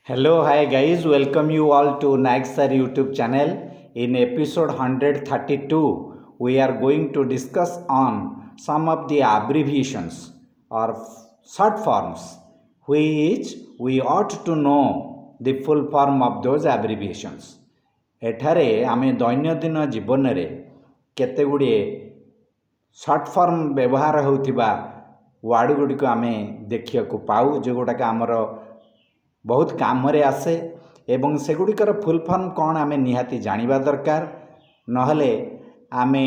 Hello, hi guys, welcome you all to Nagsar YouTube channel. In episode 132, we are going to discuss on some of the abbreviations or short forms which we ought to know the full form of those abbreviations. ଏଠାରେ ଆମେ ଦୈନନ୍ଦିନ ଜୀବନରେ କେତେ ଗୁଡ଼ିଏ short form ବ୍ୟବହାର ହେଉଥିବା ward ଗୁଡ଼ିକ ଆମେ ଦେଖିବାକୁ ପାଉ ଯେଉଁଗୁଡ଼ାକ ଆମର ବହୁତ କାମରେ ଆସେ ଏବଂ ସେଗୁଡ଼ିକର ଫୁଲ୍ ଫର୍ମ କ'ଣ ଆମେ ନିହାତି ଜାଣିବା ଦରକାର। ନହେଲେ ଆମେ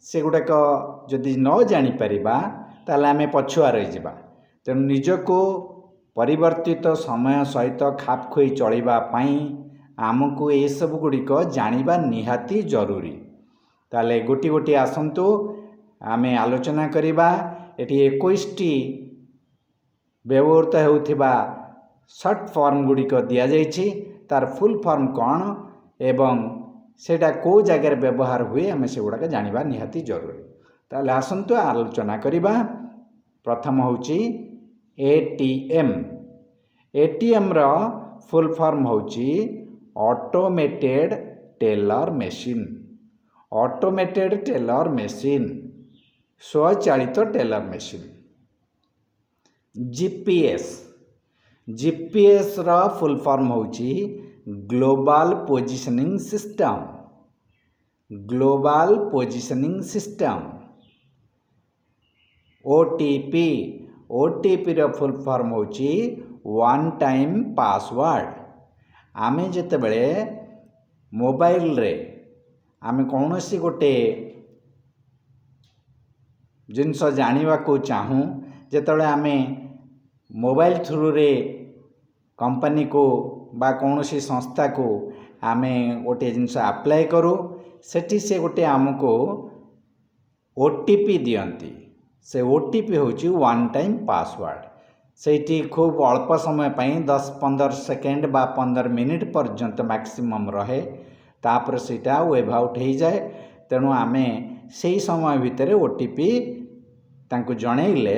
ସେଗୁଡ଼ାକ ଯଦି ନ ଜାଣିପାରିବା ତାହେଲେ ଆମେ ପଛୁଆ ରହିଯିବା। ତେଣୁ ନିଜକୁ ପରିବର୍ତ୍ତିତ ସମୟ ସହିତ ଖାପ ଖୁଆଇ ଚଳିବା ପାଇଁ ଆମକୁ ଏସବୁ ଗୁଡ଼ିକ ଜାଣିବା ନିହାତି ଜରୁରୀ। ତାହେଲେ ଗୋଟି ଗୋଟି ଆସନ୍ତୁ ଆମେ ଆଲୋଚନା କରିବା। ଏଠି 21ଟି ବ୍ୟବହୃତ ହେଉଥିବା ସର୍ଟ ଫର୍ମ ଗୁଡ଼ିକ ଦିଆଯାଇଛି, ତାର ଫୁଲ୍ ଫର୍ମ କ'ଣ ଏବଂ ସେଇଟା କେଉଁ ଜାଗାରେ ବ୍ୟବହାର ହୁଏ ଆମେ ସେଗୁଡ଼ାକ ଜାଣିବା ନିହାତି ଜରୁରୀ। ତାହେଲେ ଆସନ୍ତୁ ଆଲୋଚନା କରିବା। ପ୍ରଥମ ହେଉଛି ATM। ATMର ଫୁଲ୍ ଫର୍ମ ହେଉଛି automated teller machine. Automated teller machine, ସ୍ୱଚାଳିତ ଟେଲର ମେସିନ୍। GPS। GPSର ଫୁଲ୍ ଫର୍ମ ହେଉଛି global positioning system. Global positioning system. OTP। OTPର ଫୁଲ୍ ଫର୍ମ ହେଉଛି ୱାନ୍ ଟାଇମ୍ ପାସୱାର୍ଡ଼। ଆମେ ଯେତେବେଳେ ମୋବାଇଲରେ ଆମେ କୌଣସି ଗୋଟେ ଜିନିଷ ଜାଣିବାକୁ ଚାହୁଁ, ଯେତେବେଳେ ଆମେ ମୋବାଇଲ ଥ୍ରୁରେ କମ୍ପାନୀକୁ ବା କୌଣସି ସଂସ୍ଥାକୁ ଆମେ ଗୋଟିଏ ଜିନିଷ ଆପ୍ଲାଏ କରୁ, ସେଠି ସେ ଗୋଟିଏ ଆମକୁ OTP ଦିଅନ୍ତି। ସେ OTP ହେଉଛି ୱାନ୍ ଟାଇମ୍ ପାସୱାର୍ଡ଼। ସେଇଠି ଖୁବ୍ ଅଳ୍ପ ସମୟ ପାଇଁ 10-15 ସେକେଣ୍ଡ ବା 15 ମିନିଟ୍ ପର୍ଯ୍ୟନ୍ତ ମ୍ୟାକ୍ସିମମ୍ ରହେ, ତାପରେ ସେଇଟା ୱେଭ୍ ଆଉଟ୍ ହୋଇଯାଏ। ତେଣୁ ଆମେ ସେହି ସମୟ ଭିତରେ OTP ତାଙ୍କୁ ଜଣେଇଲେ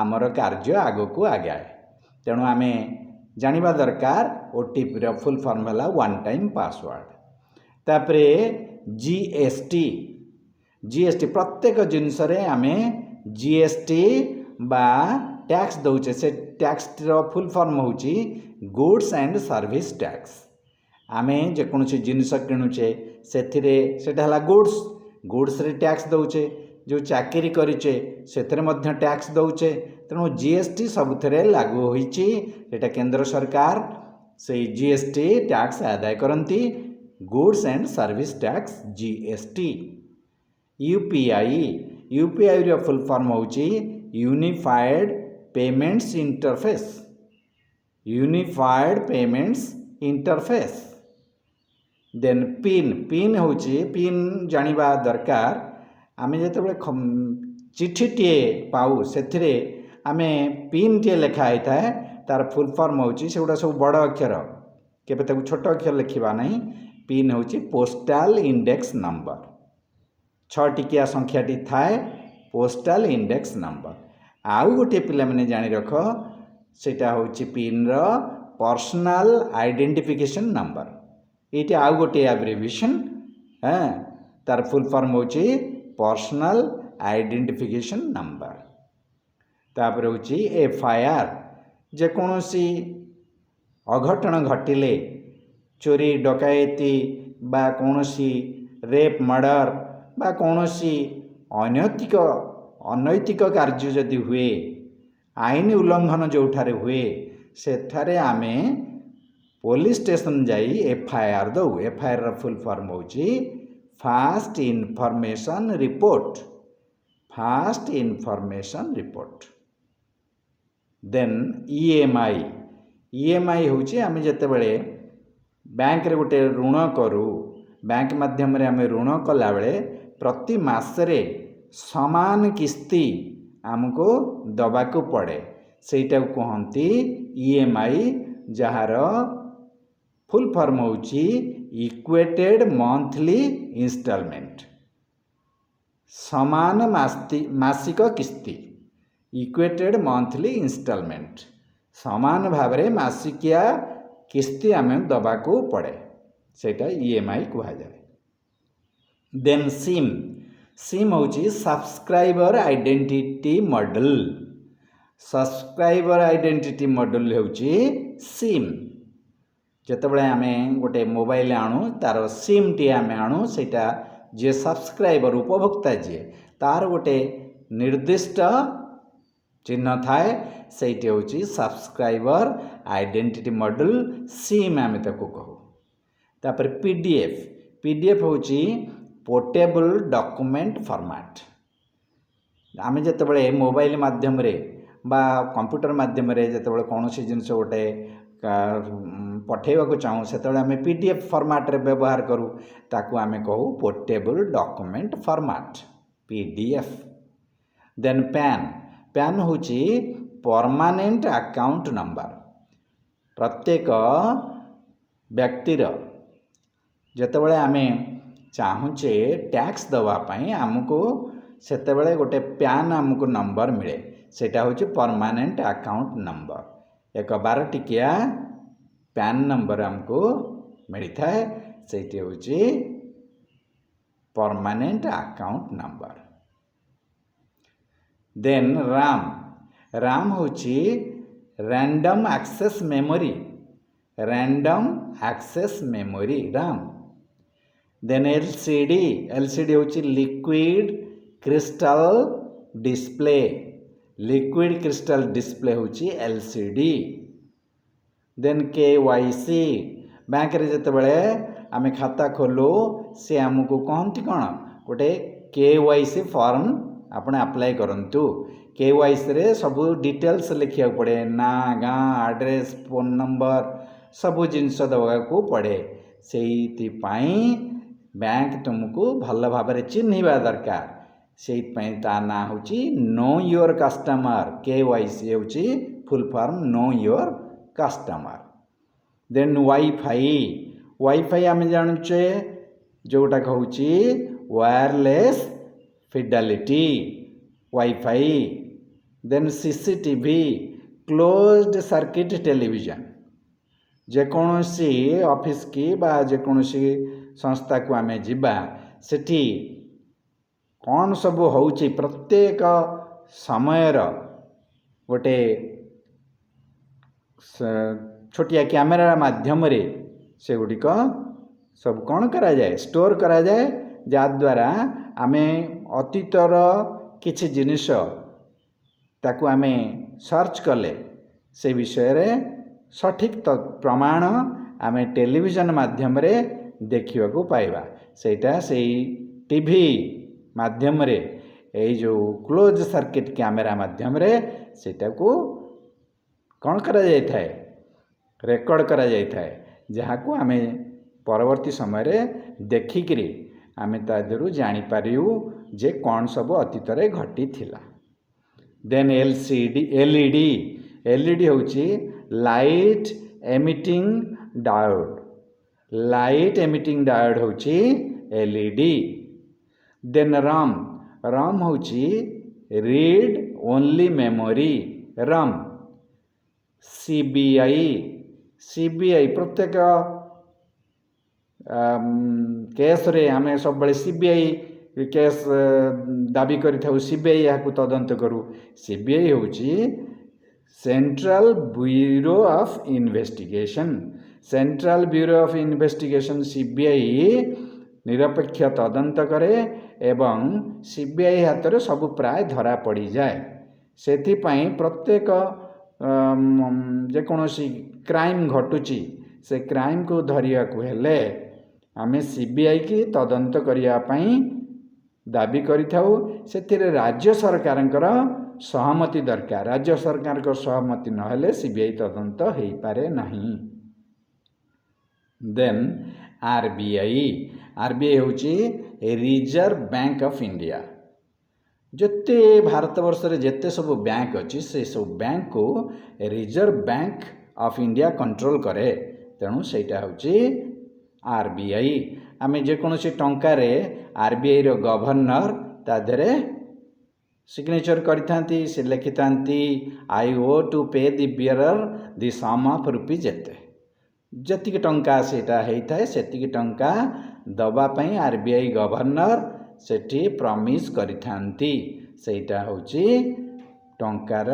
ଆମର କାର୍ଯ୍ୟ ଆଗକୁ ଆଗାଏ। ତେଣୁ ଆମେ ଜାଣିବା ଦରକାର OTPର ଫୁଲ୍ ଫର୍ମ ହେଲା ୱାନ୍ ଟାଇମ୍ ପାସୱାର୍ଡ଼। ତାପରେ GST। GST ପ୍ରତ୍ୟେକ ଜିନିଷରେ ଆମେ GST ବା ଟ୍ୟାକ୍ସ ଦେଉଛେ। ସେ ଟ୍ୟାକ୍ସର ଫୁଲ୍ ଫର୍ମ ହେଉଛି ଗୁଡ୍ସ ଆଣ୍ଡ ସର୍ଭିସ୍ ଟ୍ୟାକ୍ସ। ଆମେ ଯେକୌଣସି ଜିନିଷ କିଣୁଛେ ସେଥିରେ ସେଇଟା ହେଲା ଗୁଡ୍ସ, ଗୁଡ୍ସରେ ଟ୍ୟାକ୍ସ ଦେଉଛେ। ଯେଉଁ ଚାକିରି କରିଛେ ସେଥିରେ ମଧ୍ୟ ଟ୍ୟାକ୍ସ ଦେଉଛେ। ତେଣୁ GST ସବୁଥିରେ ଲାଗୁ ହୋଇଛି। ଏଇଟା କେନ୍ଦ୍ର ସରକାର ସେଇ GST ଟ୍ୟାକ୍ସ ଆଦାୟ କରନ୍ତି, goods and service tax GST। UPI। UPIର ଫୁଲ୍ ଫର୍ମ ହେଉଛି unified payments interface. Unified payments interface. Then PIN. PIN ହେଉଛି, ପିନ୍ ଜାଣିବା ଦରକାର। ଆମେ ଯେତେବେଳେ ଚିଠିଟିଏ ପାଉ ସେଥିରେ ଆମେ ପିନ୍ଟିଏ ଲେଖା ହେଇଥାଏ, ତାର ଫୁଲ୍ ଫର୍ମ ହେଉଛି, ସେଗୁଡ଼ା ସବୁ ବଡ଼ ଅକ୍ଷର, କେବେ ତାକୁ ଛୋଟ ଅକ୍ଷର ଲେଖିବା ନାହିଁ। ପିନ୍ ହେଉଛି ପୋଷ୍ଟାଲ ଇଣ୍ଡେକ୍ସ ନମ୍ବର। 6 ଟିକିଆ ସଂଖ୍ୟାଟି ଥାଏ, ପୋଷ୍ଟାଲ ଇଣ୍ଡେକ୍ସ ନମ୍ବର। ଆଉ ଗୋଟିଏ ପିଲାମାନେ ଜାଣି ରଖ, ସେଇଟା ହେଉଛି ପିନ୍ର ପର୍ସନାଲ ଆଇଡେଣ୍ଟିଫିକେସନ୍ ନମ୍ବର। ଏଇଟା ଆଉ ଗୋଟିଏ ଆବ୍ରିଭିଏସନ୍। ତାର ଫୁଲ୍ ଫର୍ମ ହେଉଛି ପର୍ସନାଲ ଆଇଡେଣ୍ଟିଫିକେସନ୍ ନମ୍ବର। ତାପରେ ହେଉଛି FIR। ଯେକୌଣସି ଅଘଟଣ ଘଟିଲେ, ଚୋରି ଡକାୟତି ବା କୌଣସି ରେପ୍ ମର୍ଡ଼ର ବା କୌଣସି ଅନୈତିକ କାର୍ଯ୍ୟ ଯଦି ହୁଏ, ଆଇନ ଉଲ୍ଲଂଘନ ଯେଉଁଠାରେ ହୁଏ, ସେଠାରେ ଆମେ ପୋଲିସ ଷ୍ଟେସନ ଯାଇ FIR ଦେଉ। FIRର ଫୁଲ୍ ଫର୍ମ ହେଉଛି first information report. First information report. Then EMI। EMI ହେଉଛି ଆମେ ଯେତେବେଳେ ବ୍ୟାଙ୍କରେ ଗୋଟେ ଋଣ କରୁ, ବ୍ୟାଙ୍କ ମାଧ୍ୟମରେ ଆମେ ଋଣ କଲାବେଳେ ପ୍ରତି ମାସରେ ସମାନ କିସ୍ତି ଆମକୁ ଦେବାକୁ ପଡ଼େ, ସେଇଟାକୁ କୁହନ୍ତି EMI, ଯାହାର ଫୁଲ୍ ଫର୍ମ ହେଉଛି ଇକ୍ୱେଟେଡ୍ ମନ୍ଥଲି ଇନଷ୍ଟଲମେଣ୍ଟ। ସମାନ ମାସିକ କିସ୍ତି, ଇକ୍ୱେଟେଡ୍ ମନ୍ଥଲି ଇନଷ୍ଟଲମେଣ୍ଟ। ସମାନ ଭାବରେ ମାସିକିଆ किस्ती आम दबाक पड़े सेटा ईएमआई कहुए। देन सिम सिम हूँ subscriber identity model. Subscriber identity model हूँ सिम। जितेबाला आम गोटे मोबाइल आणु तार सिम टी आम आणु सेटा जे सब्सक्राइबर उपभोक्ता जी तार गोटे निर्दिष्ट चिन्ह थाए सेठी हूँ सब्सक्राइबर आइडेंटिटी मॉडल सिम आम ताको कहू। तापर पीडीएफ पीडीएफ हूँ पोर्टेबल डॉक्यूमेंट फॉर्मेट। आम जितेबाला मोबाइल माध्यम रे बा कंप्यूटर माध्यम रे जितेबाला कौन सी जिनस गोटे पठेवा चाहूँ से आम पीडीएफ फॉर्मेट रे व्यवहार करूँ ताकू आम कहू portable document format PDF. Then PAN PAN हूँ परमानेंट अकाउंट नंबर। प्रत्येक व्यक्तिर जितेबाला आम चाहूचे टैक्स दवापाई आमको सेतेबेले गोटे पैन आमको नंबर मिले सेटा हूँ परमानेंट अकाउंट नंबर। एक 12 टिकिया पैन नंबर आमको मिलता है सेठी हूँ permanent account number. Then RAM RAM हूँ random access memory. Random access memory RAM. Then LCD LCD हूँ liquid crystal display. Liquid crystal display हूँ एलसीडी। देन केवाईसी बैंक रे जितेबाला आम खाता खोलू से आमको कहती कौन गोटे केवाईसी फॉर्म आपने अप्लाई करंतु। केवाईसी रे सब डिटेल्स लिखा पड़े ना गाँ एड्रेस फोन नंबर सबू जिनस देवाक पड़े से बैंक तुमको भल भाव चिन्हवा दरकार से ना हूँ नो योर कस्टमर। केवाईसी हूँ full form know your customer. Then wifi wifi आम जानुचे जोटा हूँ wireless fidelity wifi. Then CCTV closed circuit television. जेकोसी ऑफिस की बा जेकोसी संस्था को आम जीवा सेठी कौन सब हूँ प्रत्येक समयर गोटे छोटिया कैमेरा माध्यम रे से गुड़िक सब कौन करा जाए स्टोर करा जाए जद्वारा आम अतीतर किछि जिनिस ताकू आम सर्च कले से विषय रे सठिक प्रमाण आम टेलीविजन माध्यम रे देखा पाइबा। सेटा से टीवी माध्यम रे ये जो क्लोज सर्किट कैमेरा माध्यम रे सेटा को कौन करा जाय थाए रेकर्ड करा जाय थाए जहाँ को आम परवर्ती समय रे देखिकरी आम तादरू जानीपारू जे कौन सब अतीत रे घटी थिला। देन एलसीडी एलईडी एलईडी हूँ light emitting diode. Light emitting diode हूँ एलईडी। देन राम राम हूँ read only memory Ram. CBI CBI प्रत्येक केस रे आम सब बड़े सीबीआई केस दाबी करूँ सीबीआई यहाँ तदंत करूँ। सीबीआई हूँ central bureau of investigation. Central bureau of investigation CBI निरपेक्ष तदंत करे एवं सीबीआई हाथ में सब प्राय धरा पड़ जाए। से प्रत्येक जेकोसी क्राइम घटुची से क्राइम को धरिया को हेले आमे सीबीआई की तदंत करने दाबी करिथाउ। सेथिरे राज्य सरकारंकर सहमति दरकार। राज्य सरकार को सहमति नहेले सीबीआई तदंत हो पारे नहीं। देन आरबीआई आरबीआई हूँ रिजर्व बैंक ऑफ इंडिया। जिते भारत वर्ष रे जिते सब बैंक अच्छी से सब बैंक को Reserve Bank of India control करे। तेणु सेटा हूँ आरबीआई। आम जेकोसी टंकार आरबीआई रो गवर्नर ताधरे सिग्नेचर करिथांती से लिखिथांती I owe to pay the bearer the sum of rupees एते। ଯେତିକି ଟଙ୍କା ସେଇଟା ହେଇଥାଏ ସେତିକି ଟଙ୍କା ଦେବା ପାଇଁ RBI ଗଭର୍ଣ୍ଣର ସେଠି ପ୍ରମିସ୍ କରିଥାନ୍ତି। ସେଇଟା ହେଉଛି ଟଙ୍କାର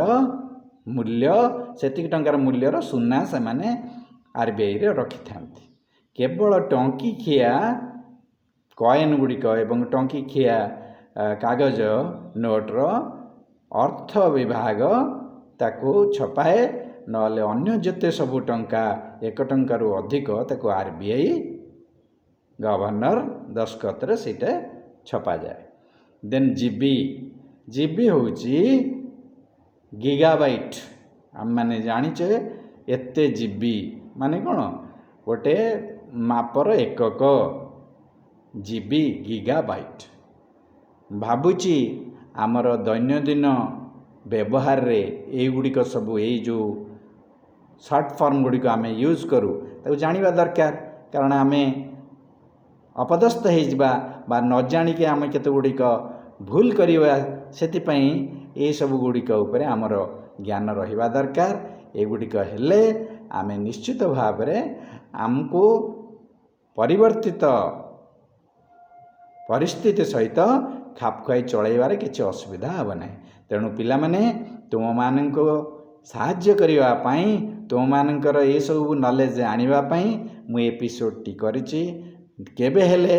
ମୂଲ୍ୟ। ସେତିକି ଟଙ୍କାର ମୂଲ୍ୟର ସୁନା ସେମାନେ RBIରେ ରଖିଥାନ୍ତି। କେବଳ ଟଙ୍କିଖିଆ କଏନ୍ ଗୁଡ଼ିକ ଏବଂ ଟଙ୍କିଖିଆ କାଗଜ ନୋଟ୍ର ଅର୍ଥ ବିଭାଗ ତାକୁ ଛପାଏ, ନହେଲେ ଅନ୍ୟ ଯେତେ ସବୁ ଟଙ୍କା 1 ଟଙ୍କାରୁ ଅଧିକ ତାକୁ RBI ଗଭର୍ଣ୍ଣର ଦସ୍ତଖତରେ ସେଇଟା ଛପାଯାଏ। ଦେନ୍ ଜିବି ହେଉଛି ଗିଗାବାଇଟ୍। ଆମେମାନେ ଜାଣିଛେ ଏତେ ଜିବି ମାନେ କ'ଣ, ଗୋଟେ ମାପର ଏକକ। GB gigabyte. ଭାବୁଛି ଆମର ଦୈନନ୍ଦିନ ବ୍ୟବହାରରେ ଏଇଗୁଡ଼ିକ ସବୁ, ଏଇ ଯେଉଁ ସର୍ଟ ଫର୍ମ ଗୁଡ଼ିକ ଆମେ ୟୁଜ୍ କରୁ ତାକୁ ଜାଣିବା ଦରକାର। କାରଣ ଆମେ ଅପଦସ୍ଥ ହେଇଯିବା ବା ନ ଜାଣିକି ଆମେ କେତେ ଗୁଡ଼ିକ ଭୁଲ କରିବା। ସେଥିପାଇଁ ଏସବୁ ଗୁଡ଼ିକ ଉପରେ ଆମର ଜ୍ଞାନ ରହିବା ଦରକାର। ଏଗୁଡ଼ିକ ହେଲେ ଆମେ ନିଶ୍ଚିତ ଭାବରେ ଆମକୁ ପରିବର୍ତ୍ତିତ ପରିସ୍ଥିତି ସହିତ ଖାପ ଖୁଆଇ ଚଳାଇବାରେ କିଛି ଅସୁବିଧା ହେବ ନାହିଁ। ତେଣୁ ପିଲାମାନେ, ତୁମମାନଙ୍କୁ ସାହାଯ୍ୟ କରିବା ପାଇଁ, ତୁମମାନଙ୍କର ଏସବୁ ନଲେଜ ଆଣିବା ପାଇଁ ମୁଁ ଏପିସୋଡ଼ଟି କରିଛି। କେବେ ହେଲେ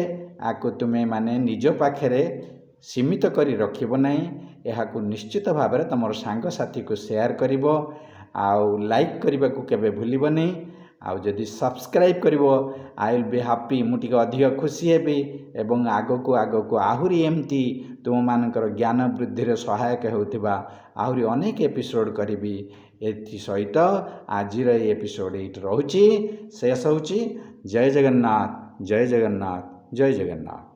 ଆକୁ ତୁମେମାନେ ନିଜ ପାଖରେ ସୀମିତ କରି ରଖିବ ନାହିଁ। ଏହାକୁ ନିଶ୍ଚିତ ଭାବରେ ତୁମର ସାଙ୍ଗସାଥିକୁ ସେୟାର କରିବ, ଆଉ ଲାଇକ୍ କରିବାକୁ କେବେ ଭୁଲିବନି। ଆଉ ଯଦି ସବସ୍କ୍ରାଇବ୍ କରିବ, ଆଇ ୱିଲ୍ ବି ହାପି, ମୁଁ ଟିକେ ଅଧିକ ଖୁସି ହେବି। ଏବଂ ଆଗକୁ ଆହୁରି ଏମିତି ତୁମମାନଙ୍କର ଜ୍ଞାନ ବୃଦ୍ଧିରେ ସହାୟକ ହେଉଥିବା ଆହୁରି ଅନେକ ଏପିସୋଡ଼ କରିବି। ଏଥିସହିତ ଆଜିର ଏହି ଏପିସୋଡ଼ ଏଇଠି ରହୁଛି, ଶେଷ ହେଉଛି। ଜୟ ଜଗନ୍ନାଥ, ଜୟ ଜଗନ୍ନାଥ, ଜୟ ଜଗନ୍ନାଥ।